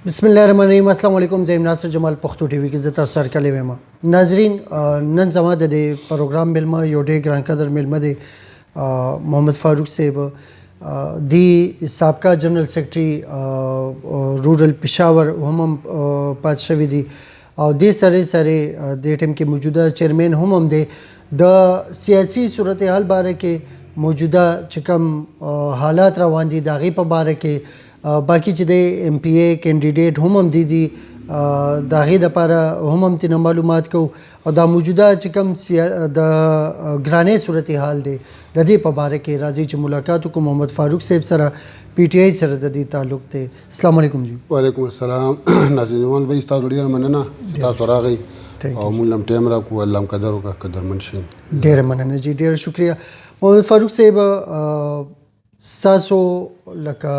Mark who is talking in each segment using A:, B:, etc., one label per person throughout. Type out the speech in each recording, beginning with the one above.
A: بسم الله الرحمن الرحیم. السلام علیکم. زه ناصر جمال پښتو ټي وي کې زه تاسو سره کلی ویم. ناظرین، نن زما د پروګرام ملما یو ډېر ګران قدر ملما دی محمد فاروق صاحب دی سابقه جنرال سیکرټري رورل پېښور هم پات شوی دی او دې سره د ټیم کې موجوده چیرمن هم دی. د سیاسي صورتحال باره کې موجوده چې کوم حالات روان دي د هغې په باره کې باقي چې د ایم پی ای کینډیډیټ هم دي د هغې دپاره هم ترېنه معلومات کوو او دا موجوده چې کوم د ګرانۍ صورتحال دی د دې په باره کې راځي چې ملاقات وکړو محمد فاروق صاحب سره پی ټی آی سره د دې تعلق دی. السلام علیکم جی.
B: وعلیکم السلام. ناظرین جمال بھائی تاسو ډېره مننه چې تاسو راغئ او موږ هم ټایم راکړو. الله هم قدر وکړه قدرمن شئ.
A: ډېره مننه جی، ډېره شکریه. محمد فاروق صاحب ستاسو لکه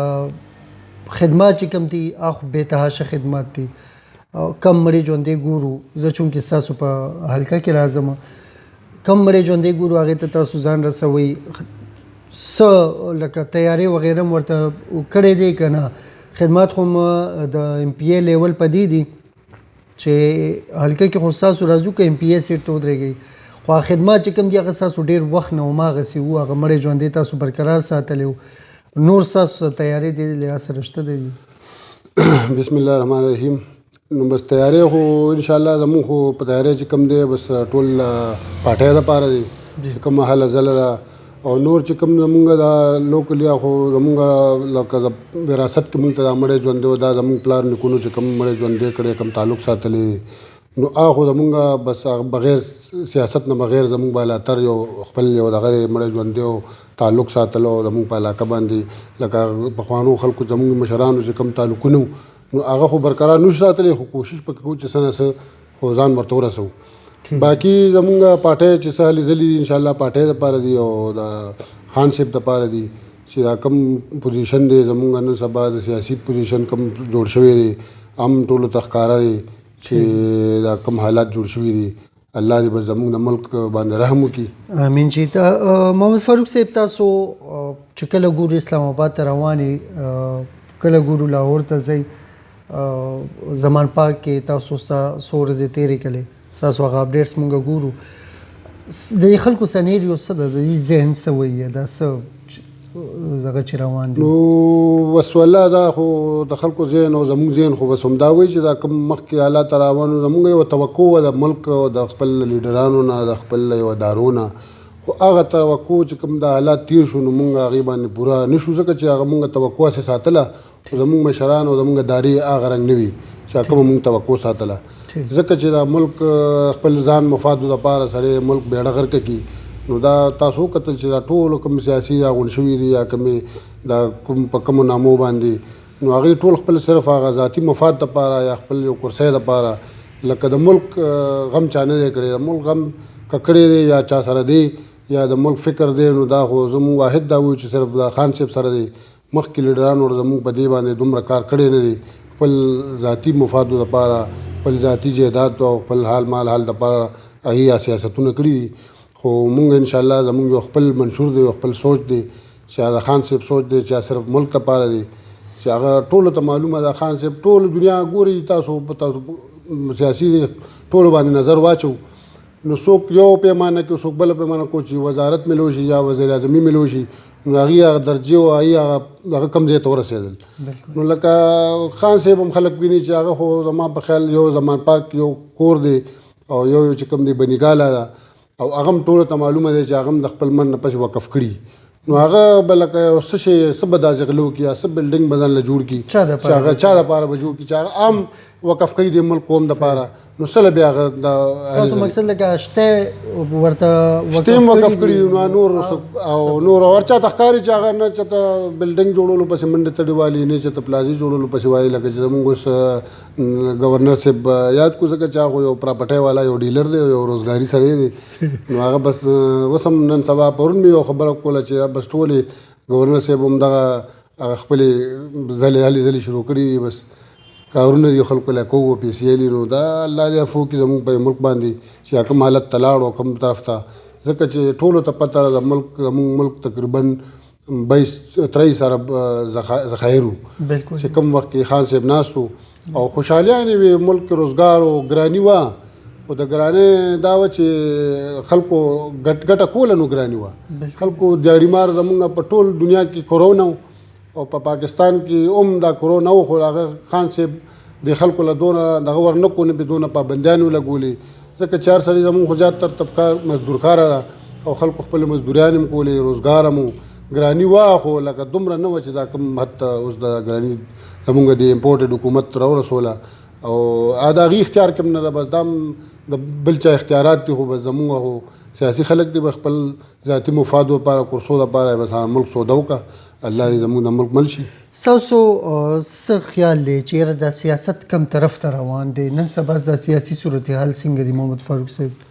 A: خدمات چې کوم دي هغه بې تحاشه خدمات دي. کم مړی ژوندی ګورو، زه چونکې ستاسو په حلقه کې راځم، کم مړی ژوندی ګورو هغې ته تاسو ځان رسوئ. څه لکه تیاری وغیره هم ورته کړی دی که نه؟ خدمات خو د ایم پی ای لیول په دې دي چې حلقه کې خو ستاسو راځو که ایم پی ای سیټ ته ودرېږئ، خو خدمات چې کوم دي هغه ستاسو ډېر وخت نه هماغسې وو، هغه مړی ژوندی تاسو برقرار ساتلی وو. نور ستاسو تیاری دې لحاظ سره شته دی؟
B: بسم الله الرحمن الرحیم. نو بس تیاری خو انشاءالله زموږ خو په تیاری چې کوم دی بس ټول پاټۍ دپاره دی چې کومه هله ځله ده او نور چې کوم زمونږ دا لوکل یا خو زمونږ لکه د وراثت کې مونږ ته دا مړی ژوندی و، دا زمونږ پلار نیکونو چې کوم مړی ژوندی کړی کوم تعلق ساتلی نو هغه خو زمونږ بس بغیر سیاست نه بغیر زمونږ بالاتر یو خپل یو دغه مړی ژوندی و تعلق ساتلو زمونږ په علاقه باندې لکه پخوانو خلکو زمونږ مشرانو چې کوم تعلقونه نو هغه خو برقرار نشو ساتلی، خو کوشش پکې کوو چې څه نه څه خو ځان ورته ورسوو. باقي زمونږ پاټۍ چې څه هلې ځلې دي انشاءالله پاټۍ دپاره دي او د خان صاحب دپاره دي چې دا کم پوزیشن دی زمونږ نن سبا د سیاسي پوزیشن کم جوړ شوی دی هم ټولو ته ښکاره دی چې دا کم حالات جوړ شوي دي. الله دې بس زمونږ د ملک باندې رحم وکړي.
A: امین جی. محمد فاروق صاحب تاسو چې کله ګورو اسلام آباد ته روانې، کله ګورو لاهور ته ځئ، زمان پارک کې تاسو څو ورځې تېرې کړې، ستاسو هغه اپډیټس مونږ ګورو. د دې خلکو سنیریو څه ده، د دې ذهن څه وایي، دا څه دغه چې روان دي؟
B: نو بس والله دا خو د خلکو ذهن او زموږ ذهن خو بس همدا وایي چې دا کوم مخکې حالات روانو زموږ یوه توقع وه د ملک او د خپل لیډرانو نه د خپل یو ادارو نه، خو هغه توقع چې کوم د حالات تیر شو نو مونږ هغې باندې پوره نشو، ځکه چې هغه مونږ توقع هسې ساتله خو زموږ مشران او زموږ ادارې هغه رنګ نه وي چې کومه مونږ توقع ساتله، ځکه چې دا ملک خپل ځان مفادو دپاره سړی ملک بیړه غرقه کړي. نو دا تاسو وکتل چې دا ټولو کوم سیاسي راغونډ شوي دي یا کومې دا کوم په کومو نامو باندې نو هغې ټول خپل صرف هغه ذاتي مفاد دپاره یا خپل یو کرسۍ دپاره لکه د ملک غم چا نه دی کړی، د ملک غم که کړی دی یا چا سره دی یا د ملک فکر دی نو دا خو زموږ واحد دا وایو چې صرف د خان صاحب سره دی. مخکې لیډرانو زموږ په دې باندې دومره کار کړی نه دی، خپل ذاتي مفادو دپاره خپل ذاتي جایداد او خپل حال مال حال دپاره هغې سیاستونه کړي دي. خو مونږ انشاءالله زمونږ یو خپل منشور دی، یو خپل سوچ دی چې د خان صاحب سوچ دی چې صرف ملک دپاره دی چې هغه ټولو ته معلومه ده. خان صاحب ټول دنیا ګوري، تاسو سیاسي ټولو باندې نظر واچو نو څوک یو پیمانه کې څوک بله پیمانه کو چې وزارت ملو شي یا وزیر اعظمي ملو شي نو هغې هغه درجې او هغې هغه کم ځای ته ورسېدل. نو لکه خان صاحب هم خلک ویني چې هغه خو زما په خیال یو زمان پارک یو کور دی او یو چې کوم دی بنیګاله ده او هغه هم ټولو ته معلومه دی چې هغه هم د خپل من نه پسې وقف کړي نو هغه به لکه څه شی څه به دا غلو کړي یا څه بلډینګ به ځان له جوړ کړي چې هغه چا دپاره به جوړ کړي چې هغه عام وقف کوي د ملک قوم دپاره نو څه له بیا هغه
A: ستاسو مقصد لکه شته ورته
B: شته هم وقف کړي نو نور او نور ور چاته ښکاري چې هغه نه چېرته بلډینګ جوړولو پسې منډې تړې والي نه چېرته پلازي جوړولو پسې وایي لکه چې زموږ اوس ګورنر صاحب یاد کړو ځکه چې هغه یو پراپرټۍ والا یو ډیلر دی یو روزګاري سړی دی نو هغه بس اوس هم نن سبا پرون مې یو خبره کوله چې بس ټولې ګورنر صاحب هم دغه هغه خپلې هلې ځلې شروع کړي بس کارونه دي خلکو له کوو پیسې لري نو دا الله دې عفو کړي زموږ په ملک باندې چې کوم حالت ته لاړو کوم طرف ته ځکه چې ټولو ته پته ده زموږ ملک تقریبا 22-23 ذخایرو چې کوم وخت کې خان صاحب ناست و او خوشحالیانې وي ملک روزګار او ګراني وه خو د ګرانۍ دا وه چې خلکو ګټه کوله نو ګراني وه خلکو دیاړي زمونږ په ټول دنیا کې کورونا او په پاکستان کې دا کورونا و خو هغه خان صاحب د خلکو له دونه دغه ورنه کو نه دونه پابندیانې ولګولې ځکه چې هر سړي زمونږ خو زیاتر طبقه مزدورکاره ده او خلکو خپل مزدوریان هم کولې روزګار هم ګراني وه خو لکه دومره نه وه چې دا کوم حتی اوس د ګراني زمونږ د امپورټډ حکومت راورسوله او د هغې اختیار کې هم نه ده بس دا د بل چا اختیارات دي خو بس زمونږ خو سیاسي خلک دي به خپل ذاتي مفادو لپاره کورسو لپاره بس ملک سوده وکړه الله دې زموږ د ملک مل شي.
A: ستاسو څه خیال دی چې یاره دا سیاست کم طرف ته روان دی نن سبا دا سیاسي صورتحال څنګه دی محمد فاروق صاحب؟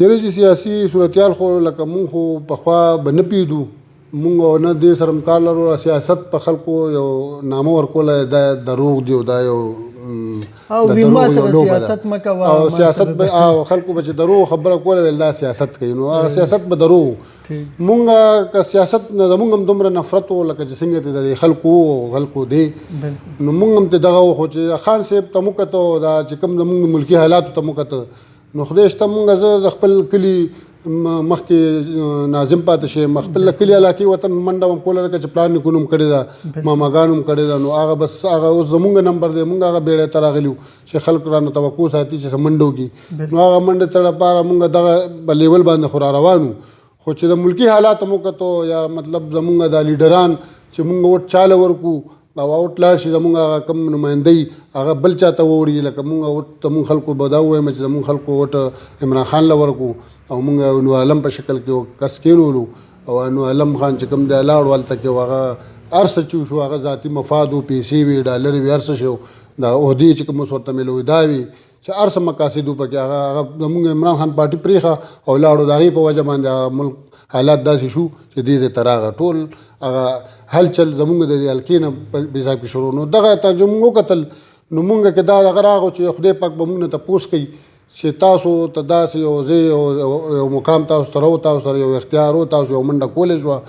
B: یاره چې سیاسي صورتحال خو لکه مونږ خو پخوا به نه پیدو مونږ نه دې سره کار لرو سیاست په خلکو یو نامه ورکوله دا دروغ دی او دا یو
A: او بیما سره سیاست مکوه
B: او سیاست به او خلکو به چې دروغ خبره کوله الله سیاست کوي نو هغه سیاست به دروغ مونږه که سیاست نه زمونږ هم دومره نفرت و لکه چې څنګه ته د خلکو دی نو مونږ هم ته دغه خو چې خان صاحب ته مو کته دا چې کوم زمونږ ملکي حالاتو ته مو کته نو خدای شته مونږ زه د خپل کلي مخکې ناظم پاتې شي خپل کلي علاقې وطن منډه هم کوله لکه چې پلان نیکونو هم کړې ده ماماګانو هم کړې ده نو هغه بس هغه اوس زمونږ نمبر دی مونږ هغه بیړۍ ته راغلي چې خلک رانه توقع ساتي چې منډه وکړي نو هغه منډه ته لپاره مونږ دغه لیول باندې خو را روانو خو چې د ملکي حالات مو کتو یا مطلب زمونږ د لیډران چې مونږ وټ چاله ورکو او اوټ لاړ شي زمونږ کم نمایندګي هغه بل چاته ووړي لکه مونږ وټ ته مونږ خلکو به دا ووایم چې زمونږ خلکو وټ عمران خان له ورکو او مونږ نور عالم په شکل کې کس کېنولو او نور عالم خان چې کوم دی لاړ هلته کې هغه هر څه چې شو هغه ذاتي مفاد و پیسې وي ډالر وي هر څه شو دا عهدې چې کوم اوس ورته میلوي دا وي چې هر څه مقاصد پکې هغه زمونږ عمران خان پارټي پرېښه او لاړو د هغې په وجه باندې ملک حالات داسې شو چې دې ځای ته راغی ټول هغه هلچل زمونږ د هلکې نه په حساب کې شروع نو دغه ته چې مونږ وکتل نو مونږ کې دا دغه راغو چې خدای پاک به مونږ نه تپوس کوي چې تاسو ته داسې یو ځای یو مقام تاسو ته تاسو سره یو اختیار و تاسو یو منډه کولی شوه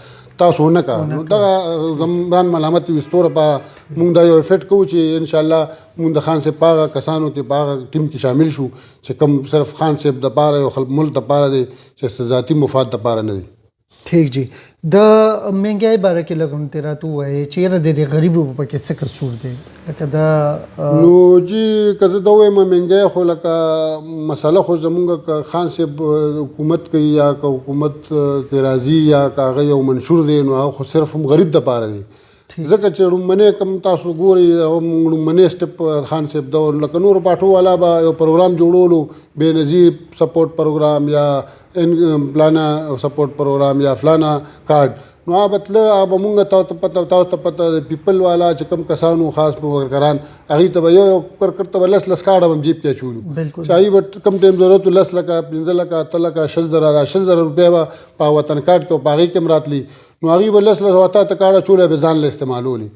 B: تاسو ونه کړه نو دغه زمان ملامت ویستو لپاره مونږ دا یو افیټ کوو چې انشاءالله مونږ د خان صاحب په هغه کسانو کې په هغه ټیم کې شامل شو چې کوم صرف خان صاحب دپاره یو ملک دپاره دی چې ذاتي مفاد دپاره نه دی.
A: ٹھیک جی د مهنګای باره کې لګون تیرا تو وای چې د غریبو په کې څه قصور دی لکه دا
B: نو جی کزه دا وایم مهنګای خو لکه مسله خو زمونږ خان صاحب حکومت کوي یا حکومت کې راضي یا هغه یو منشور دی نو هغه خو صرف غریب د پاره دی ځکه چې رومنه کم تاسو ګوري رومنه سټپ خان صاحب دا لکه نور پاټو والا به یو پروګرام جوړولو بے نظیر سپورټ پروګرام یا پلانا سپورټ پروګرام یا فلانا کارډ نو هغه بتله هغه مونږ تاسو ته پته د پیپل والا چې کوم کسانو خاص په ورکران هغې ته به یو کرکړ لس کارډ هم جیب کې اچولو چې هغې به کم ټایم ضرورت 10 لکه 15 لکه 8 لکه 10,000 روپۍ به په وطن کارډ کې او په هغې کې هم راتلي نو هغې به 10 لکه ته کارډه چولی به ځان له استعمالولي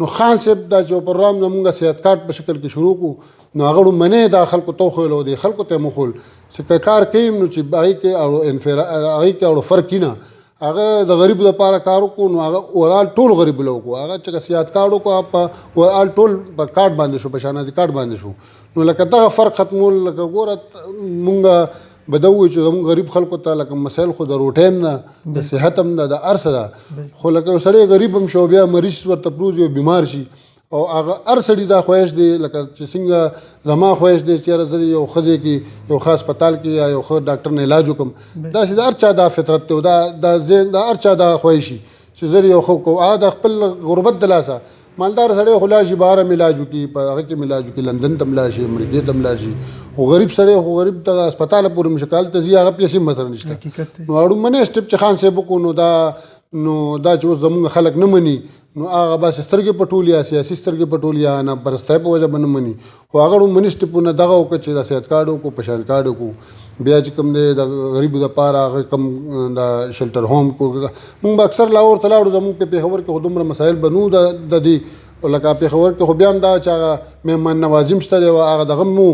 B: نو خان صاحب دا چې پروګرام زمونږ صحت کارډ په شکل کې شروع کړو نو هغه منې دا خلکو ته وښویل او دې خلکو ته یې مښول چې کار کوي نو چې هغې کې اړو فرق نه هغه د غریبو لپاره کار وکړو نو هغه اورال ټول غریبو له وکړو هغه چې صحت کارډ وکړو په اورال ټول په کارډ باندې شو په شانتي کارډ باندې شو نو لکه دغه فرق ختمول لکه ګوره مونږ به دا ووایو چې زموږ غریب خلکو ته لکه مسایل خو د روټۍ هم نه د صحت هم نه د هر څه ده خو لکه یو سړی غریب هم شو بیا مریض ورته پروت وي بیمار شي او هغه هر سړي دا خواهش دی لکه چې څنګه زما خواهش دی چې یاره زه یو ښځې کې یو خاص هسپتال کې یا یو ښه ډاکټر نه علاج وکړم داسې د هر چا دا فطرت دی دا ذهن د هر چا دا خواهشي چې زه یو ښه کوم هغه د خپل غربت د لاسه مالدار سړی خو لاړ شي بهر هم علاج وکړي په هغه کې هم علاج وکړي لندن ته هم لاړ شي امریکې ته هم لاړ شي خو غریب سړی خو غریب ته هسپتاله پورې مشکل ته ځي هغه پیسې هم سره نشته نو اړومنې سټپ چې خان صاحب وکړو نو دا چې اوس زمونږ خلک نه مني نو هغه بس سترګې پټول یا سیاسي سترګې پټول یا نه پرستۍ په وجه به نه مني خو هغه اړومنې سټپونه دغه وکړه چې د صحت کارډ وکړو په شان کارډ وکړو بیا چې کوم دی د غریبو دپاره هغه کوم د شلټر ہوم کو مونږ به اکثر لاهور ته لاړو زمونږ په پېښور کې خو دومره مسایل به نو د دې لکه پېښور کې خو بیا هم دا چې هغه مهمان نوازي هم شته دی هغه دغه مو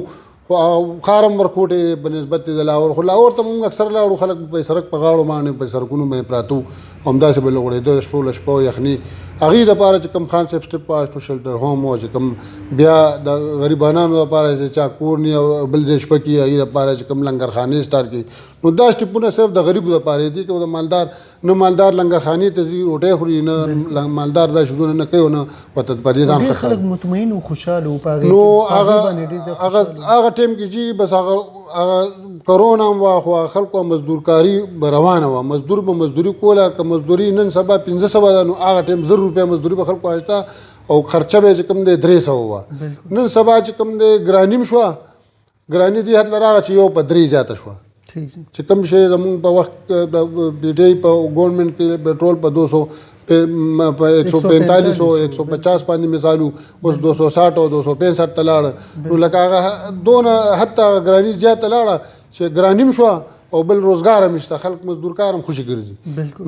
B: خو خارم ورکوټې په نسبت د لاهور خو لاهور ته مونږ اکثر لاړو خلک په سړک په غاړو باندې په سړکونو باندې پراته همداسې به لغړېده شپو له شپو یخني هغې دپاره چې کوم خان صاحب سټپ پاسټ شلټر هوم و چې کوم بیا د غریبانانو دپاره چې چا کور نی او بل ځای شپه کړي هغې دپاره چې کوم لنګرخانې سټارټ کړي نو دا سټپونه صرف د غریبو دپاره دي که د مالدار نه مالدار لنګرخانې ته ځي روټۍ خوري نه مالدار دا شیزونه نه کوي نه ورته په دې ځان
A: خلک مطمئن او خوشحاله وو په
B: نو هغه ټایم کې چې بس هغه کرونا وه خو خلکو مزدورکاري به روانه وه مزدور به مزدوري کوله که مزدوري نن سبا 500 ده نو هغه ټایم 1000 روپۍ مزدوري به خلکو اچته او خرچه به چې کوم دی 300 وه نن سبا چې کوم دی ګراني شوه ګراني دې حد له راغله چې یو په 3 زیاته شوه چې کوم شی زمونږ په وخت د بیډۍ په ګورنمنټ کې پټرول په 200 په 145 او 150 باندې مثالو اوس 260 او 265 ته لاړه نو لکه هغه دونه حتی ګراني زیاته لاړه چې ګراني شوه او بل روزګار هم شته خلک مزدورکار هم خوشي ګرځي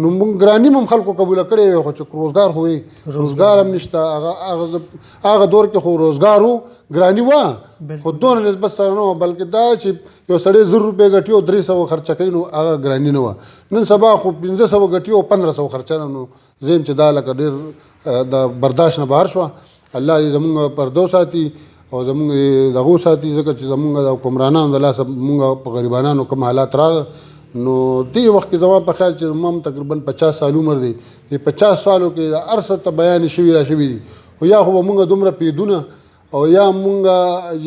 B: نو موږ ګراني هم خلکو قبوله کړې وي خو چې روزګار خو وي روزګار هم نشته هغه دور کې خو روزګار و ګراني وه خو دونه نسبت سره نه وه بلکې دا چې یو سړی 1000 روپۍ ګټي او 300 خرچه کوي نو هغه ګراني نه وه نن سبا خو 500 ګټي او 1500 خرچه نو زم چې دا لکه ډېر د برداشت نه بهر شوه الله دې زمونږ پردو ساتي او زمونږ دغو ساتي ځکه چې زمونږ د حکمرانانو د لاسه مونږ په غریبانانو کوم حالات راغله نو دې وخت کې زما په خیال چې زما تقریبا 50 سال عمر دی د 50 سالو کې د هر څه ته بیان شوي را شوي دي خو یا خو به مونږ دومره پیدونه او یا مونږ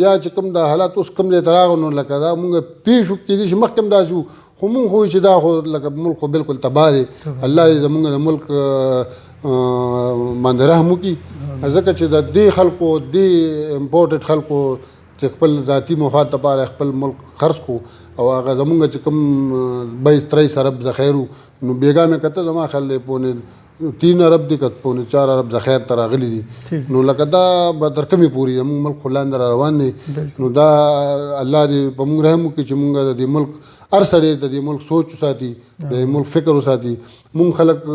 B: یا چې کوم د حالات اوس کوم ځای ته راغلو نو لکه دا مونږ پیښ کېدای شي مخکې هم داسې وو خو مونږ خو چې دا خو لکه ملک خو بالکل تباه دی الله دې زمونږ د ملک باندې رحم وکړي ځکه چې د دې خلکو دې امپورټډ خلکو چې خپل ذاتي مفاد لپاره خپل ملک خرڅ کو او هغه زمونږ چې کوم 22-23 ارب ذخایر نو بیګا مې کته زما خیال دی پونه 3 ارب دي کته پونه 4 ارب ذخایر تر غلي دي نو لکه دا به تر کمی پوری زمونږ ملک خلاند را روان دي نو دا الله دې په موږ رحم وکړي چې موږ د ملک هر سړی د دې ملک سوچ وساتي د ملک فکر وساتي مونږ خلک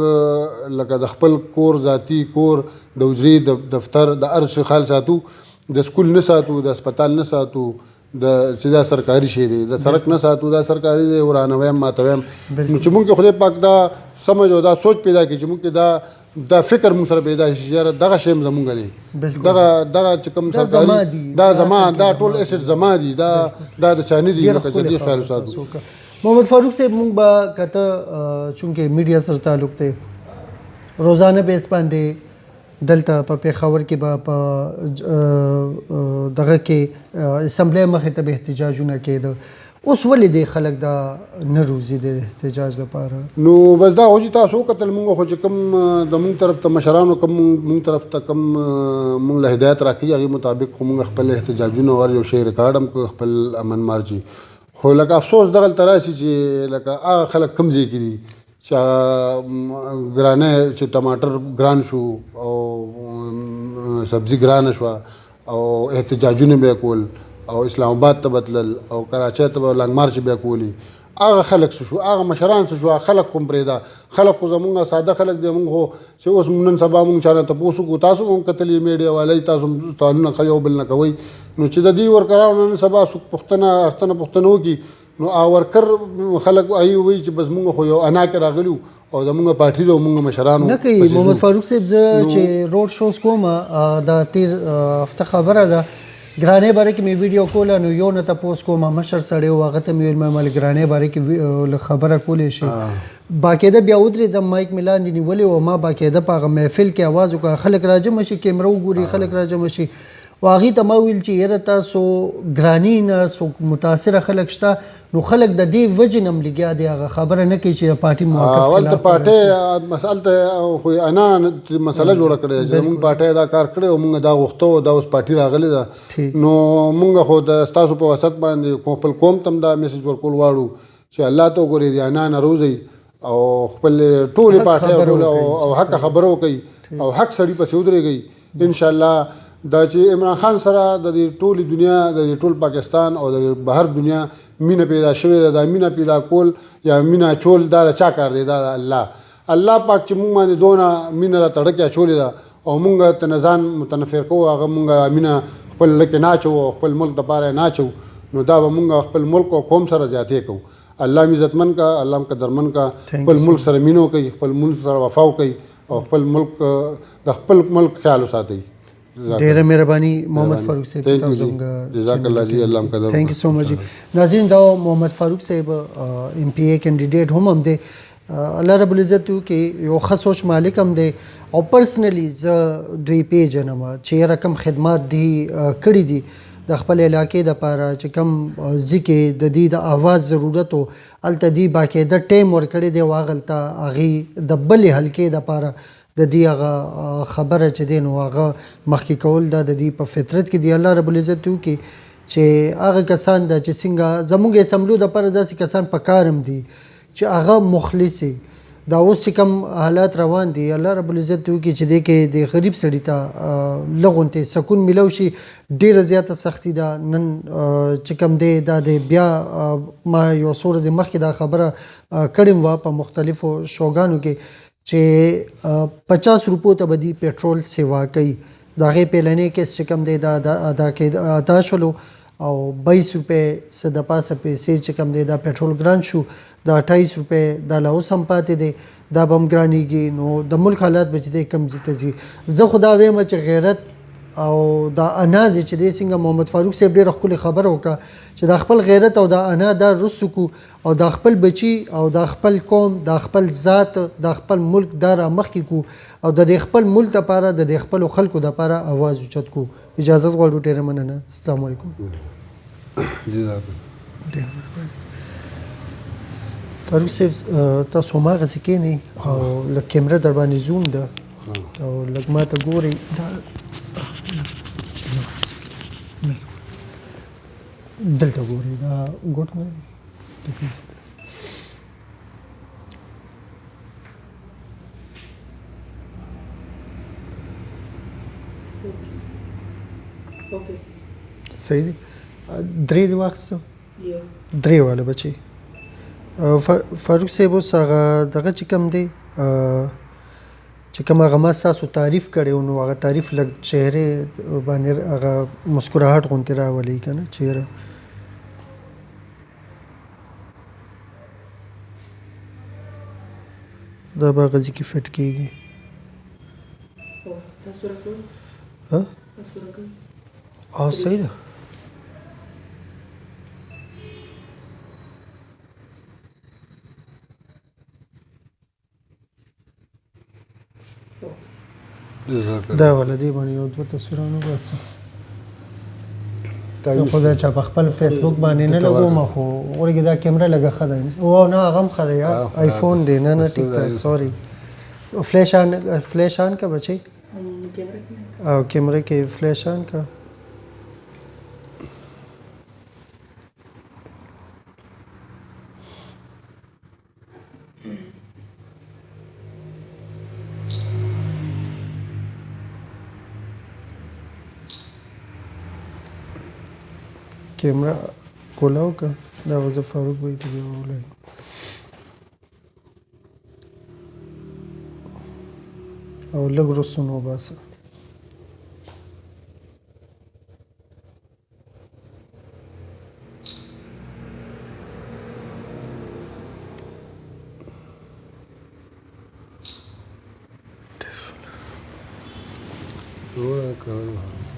B: لکه د خپل کور ذاتي کور د حجرې د دفتر د هر څه خیال ساتو د سکول نه ساتو د هسپتال نه ساتو د سیدا سرکاري شی دی د سړک نه ساتو دا سرکاري دی ورانه ویم ماته ویم نو چې مونږ خدای پاک دا سمجھ او دا سوچ پیدا کړي چې مونږ دا فکر مونږ سره پیدا شي چې دغه شی زمونږ دی دغه چې کوم سرکاري دا زمان دا ټول اسټ زما دي دا د چاني دي لکه چې دې خیال ساتو
A: محمد فاروق صاحب مونږ به کته چونکه میډیا سره تعلق دی روزانه بیس باندې دلته په پیښور کې به په دغه کې اسمبلی مخې ته به احتجاجونه کېده اوس ولې دی خلک دا نه روزي د احتجاج لپاره
B: نو بس دا خو چې تاسو وکتل مونږ خو چې کوم د مونږ طرف ته مشرانو کوم مونږ طرف ته کوم مونږ له هدایت راکړي هغې مطابق خو مونږ خپل احتجاجونه ور یو شی ریکارډ هم خپل امن مارچي خو لکه افسوس دغلته راشي چې لکه هغه خلک کوم ځای کې دي چې ګرانه چې ټماټر ګران شو او سبزي ګرانه شوه او احتجاجونه به کول او اسلام آباد ته بتلل او کراچۍ ته به لنګ مارچ بیا کولی هغه خلک څه شو هغه مشران څه شو خلک خو پرېږده خلک خو زمونږ ساده خلک دی مونږ خو چې اوس نن سبا مونږ چا نه تپوس وکړو تاسو هم کتلي میډیا والی تاسو سوالونه یو بل نه کوئ نو چې د دې ورکراو نن سبا څوک پوښتنه وکړي نو ورکر خلک وایي چې بس مونږ خو یو انا کې راغلو او زمونږ پارټي او مونږ مشرانو
A: نه کوي محمد فاروق صاحب زه چې روډ شوز کوم د تیر هفته خبره ده ګرانې باره کې مې ویډیو کوله نو یو نه تپوس کوم مشر سړی و هغه ته مې ویل مې ګرانې باره کې خبره کولی شي باقاعده بیا ودرېدم مایک مې لاندې نیولې وه ما باقاعده په هغه محفل کې اواز وکړه خلک راجمع شي کیمره وګوري خلک راجمع شي و هغې ته ما ویل چې یاره تاسو ګراني نه څوک متاثره خلک شته نو خلک د دې وجې نه هم لګیا دی هغه خبره نه کوي چې د پارټي موقف
B: اول ته پارټۍ مسأله ته خو انا مسله جوړه کړې چې موږ پارټۍ دا کار کړی او موږ دا غوښته دا اوس پارټي راغلې ده نو موږ خو د ستاسو په وسط باندې خپل قوم ته هم دا میسج ورکول غواړو چې الله ته وګورئ د انا نه روزئ او خپل ټولې پارټۍ او حق خبره وکړئ او حق سړي پسې ودرېږئ انشاءالله دا چې عمران خان سره د ټولې دنیا د ټول پاکستان او د بهر دنیا مینه پیدا شوې ده دا مینه پیدا کول یا مینه چول دا چا کار دی دا الله پاک چې مونږ باندې دونه مینه را تړکې اچولې ده او مونږ ته ځان متنفر کوو هغه مونږ مینه خپل لکې ناچو او خپل ملک دپاره یې ناچو نو دا به مونږ خپل ملک او قوم سره زیاتې کوو الله می عزتمن کا، الله می قدرمن کا، خپل ملک سره مینو کوي، خپل ملک سره وفا کوي او خپل ملک د خپل ملک خیال وساتي.
A: ډیره مهرباني محمد فاروق صاحب تاسو څنګه
B: جزاک الله جی، الله مقدر.
A: تھینک یو سو مچ. ناظرین دا محمد فاروق صاحب ایم پی ای کینډیډیټ هم دی. الله رب العزت کې یو ښه سوچ مالک هم دی او پرسنلی زه دوی پیژنم چې رقم خدمات دی کړی دي د خپل علاقې د لپاره چې کوم ځکه د دې د اواز ضرورت او الته دی باقاعده ټیم ورکړی دی واغلته هغه د بل حلقې د لپاره د دې هغه خبره چې دی نو هغه مخکې کول د دې په فطرت کې دی. الله رب العزت وکړي چې هغه کسان د چې څنګه زموږ اسمبلو د لپاره داسې کسان په کارم دي چې هغه مخلص دا اوس چې کوم حالات روان دي الله رب العزت وکړي چې دی کې د غریب سړي ته لغونته سکون ملو شي. ډیره زیاته سختی ده نن چې کوم دی دا د بیا ما یو څو ورځې مخکې دا خبره کړې وه په مختلفو شوګانو کې چې 50 روپو ته به دی پټرول سیوا کوي. د هغې پیلنې کیس چې کوم دی دا ادا شولو او 22 روپے څه د پاسه پیسې چې کوم دی دا پټرول ګران شو، دا 28 روپے دا لا اوس هم پاتې دی، دا به هم ګرانېږي. نو د ملک حالات به چې دی کم ځای ته ځي. زه خو دا وایم چې غیرت او دا انا دی چې دی څنګه محمد فاروق صاحب ډېره ښکلې خبره وکړه چې دا خپل غیرت او دا انا دا رسو کو او دا خپل بچي او دا خپل قوم دا خپل ذات دا خپل ملک دا را مخکې کو او د خپل ملک دپاره د خپلو خلکو دپاره اواز اوچت کو. اجازت غواړو. ډېره مننه. السلام علیکم. فاروق صاحب تاسو هماغسې کښېنئ او لږ کیمره در باندې زوم ده او لږ ما ته ګورئ. دلته ګورئ دا ګوټ نه دی. صحیح دی. درې دی واخیستو درې والا بچی. فاروق صاحب اوس هغه دغه چې کوم دی چې کوم هغه ما ستاسو تعریف کړی و نو هغه تعریف لږ چهرې باندې هغه مسکراهټ غوندې راولي که نه چهره. دا به هغه ځای کې فټ کېږي. او صحیح ده. دا والا دی باندې یو دوه تصویرونه بس خو دا چا په خپل فیسبوک باندې نه لګوم خو ورګې دا کیمره لګه ښه ده او نه هغه هم ښه دی آیفون دی. نه نه ټیک ده سوري. فلیش آن کا بچی او کیمره کې فلیش آن کا. کیمرا کولاو کا دا وزه فاروق وای ته وولای. او لږ رسونو باسه.
B: وای